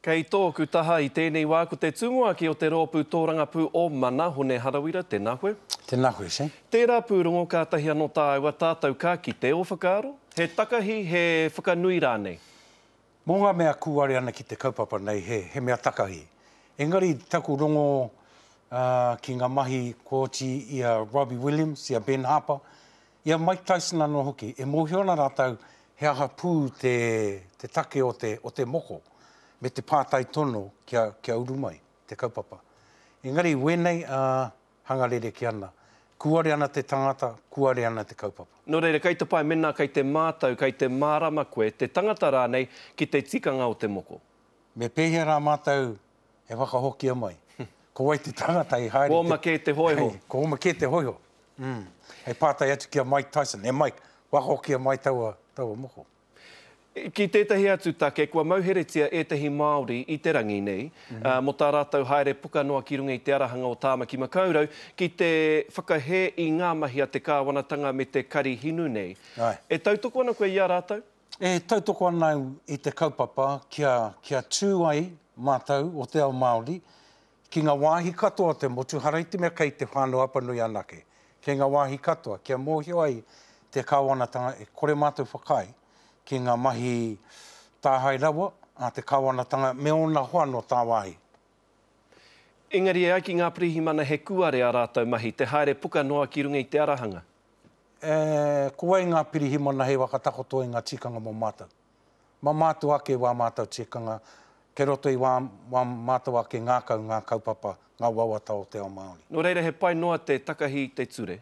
Kei tōku taha I tēnei wā, ko te tumuaki o te rōpū tōrangapū o Mana, hone Harawira, tēnā koe. Tēnā koe, se. Tērā pūrongo kātahi anō tāua tātou ka ki te o whakaaro. He takahi, he whakanui rānei. Mō ngā mea kūare ana ki te kaupapa nei, he mea takahi. Engari, taku rongo ki ngā mahi kōti ia Robbie Williams, ia Ben Harper, ia Mike Tyson anō hoki, e mōhiona rātau he aha pū te take o te moko, me te pātai tono kia uru mai, te kaupapa. Engari, wēnei hangarere ki ana. Kuare ana te tangata, kuare ana te kaupapa. Nō reira, kei te pai mena, kei te mātau, kei te mārama koe, te tangata rānei ki te tikanga o te moko. Me pēhea rā mātau e whakahokia mai. Ko wai te tangata I haere. Ko ma ke te hoiho. Ko ma ke te hoiho. Hei pātai atu kia Mike Tyson. Mike, wakahokia mai taua moko. Ki tētahi atu take, kua mauheretia ētahi Māori I te rangi nei, mo tā rātou haere puka noa ki runga I te arahanga o Tāmaki Makaurau, ki te whakahe I ngā mahi a te kāwanatanga me te kari hinu nei. Ai. E tautoko ana koe I a rātou? E tautoko ana I te kaupapa kia tū ai mātou o te ao Māori, ki ngā wāhi katoa te motu, haraiti mea kei te whānau apanui anake. Ki ngā wāhi katoa, kia mōhio ai te kāwanatanga e kore mātou whakai, ki ngā mahi tāhai rawa, a te kāwanatanga me ona hoano tā wāhi. Engari e ai ki ngā pirihimana he kuare a rātou mahi, te haere puka noa ki runga I te arahanga? Ko wai ngā pirihimana he wakatakoto I ngā tikanga mō mātou. Ma mātou ake wā mātou tikanga, ke roto I wā mātou ake ngā kaupapa, ngā wawata o te ao Māori. Nō reira, he pai noa te takahi I te ture?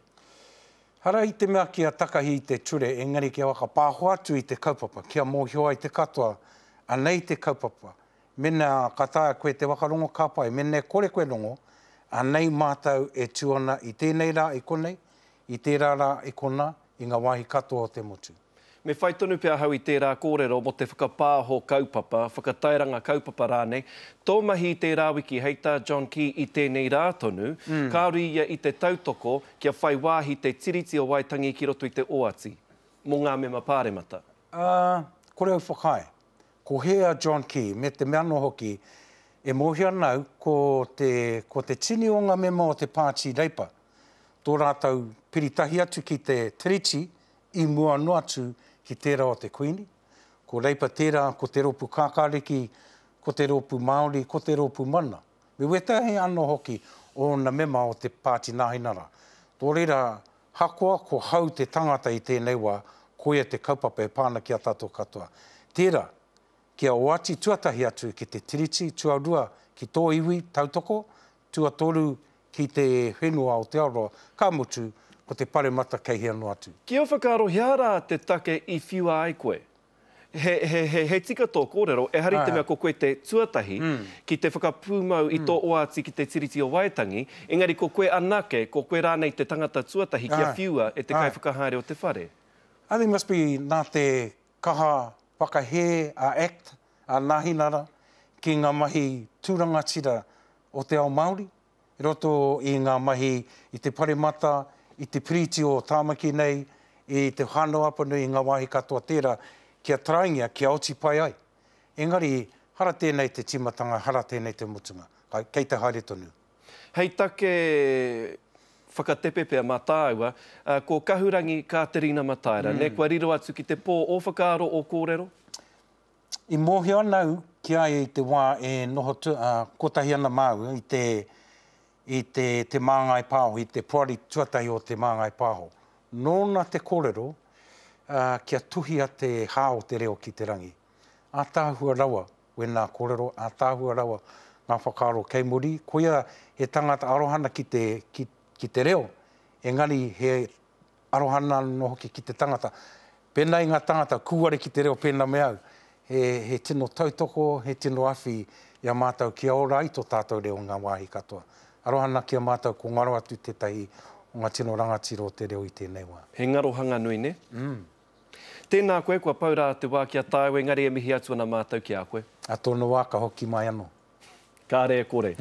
Hara I te mea kia takahi I te ture, engari kia waka pāho atu I te kaupapa, kia mōhio ai te katoa, anei te kaupapa. Mena kataia koe te wakarongo kāpai, mena kore koe rongo, anei mātou e tuana I tēnei rā I konei, I tērā rā I kona, I ngā wāhi katoa o te motu. Me whai tonu pia hau I tērā kōrero mo te whakapāho kaupapa, whakatairanga kaupapa rānei. Tō mahi I tērā wiki heita John Key I tēnei rā tonu, kāori ia I te tautoko kia whai wāhi te tiriti o Waitangi ki roto I te oati, mō ngā mema pāremata. Kore au whakai, ko hea John Key, me te meano hoki, e mōhia nau ko te tini o ngā mema o te Pāti Reipa. Tō rātau piritahi atu ki te tiriti I mua no atu ki tērā o te kuini. Ko reipa tērā, ko te ropu kākāriki, ko te ropu Māori, ko te ropu mana. Me wetahi anō hoki o na mema o te Pāti Nahinara. Tō reira, hakoa ko hau te tangata I tēnei wā, koe te kaupapa e pāna ki a tātou katoa. Tērā, kia oati tuatahi atu ki te tiriti, tuarua ki tō iwi tautoko, tuatoru ki te whenua o te aroa, ka mutu, ko te paremata kei hea no atu. Kia whakaaro hiara te take I whiua ai koe? He tika tō kōrero, e hari te mea ko koe te tuatahi, ki te whakapūmau I tō oati ki te tiriti o Waitangi, engari ko koe anake, ko koe rānei te tangata tuatahi kia whiua e te kai whakahaere o te whare. I think must be nā te kaha whakahe a act, a nahinara, ki ngā mahi tūrangatira o te ao Māori, I roto I ngā mahi I te paremata, I te piriti o Tāmaki nei, I te whānau apanui I ngā wāhi katoa tērā, kia traingia, kia oti pai ai. Engari, hara tēnei te timatanga, hara tēnei te mutunga. Kei te haere tonu. Hei take whakatepe pia mā tāua, ko Kahurangi Katerina Mataira, ne kua riro atu ki te pō o whakaaro o kōrero? I mōhio anau, ki ai I te wā e noho kotahi ana māu, I te māngai pāho, I te poari tuatahi o te māngai pāho. Nōna te kōrero, kia tuhi a te hao te reo ki te rangi. A tāhua rawa, wena kōrero, a tāhua rawa ngā whakaaro kei muri. Ko ia he tangata arohana ki te reo, engari he arohana no hoki ki te tangata. Pēnei ngā tangata kūare ki te reo pēnā me au. He tino tautoko, he tino awhi, ia mātau kia ora I tō tātou reo ngā wāhi katoa. Arohana kia mātou ko ngaro atu tētahi o ngā tino rangatiro o te reo I tēnei wā. He ngarohanga nui, ne? Tēnā koe, kua paura te wā kia tāua, engari e mihi atu ana mātou ki a koe. A tōna wā ka hoki mai anō. Kā rea kore.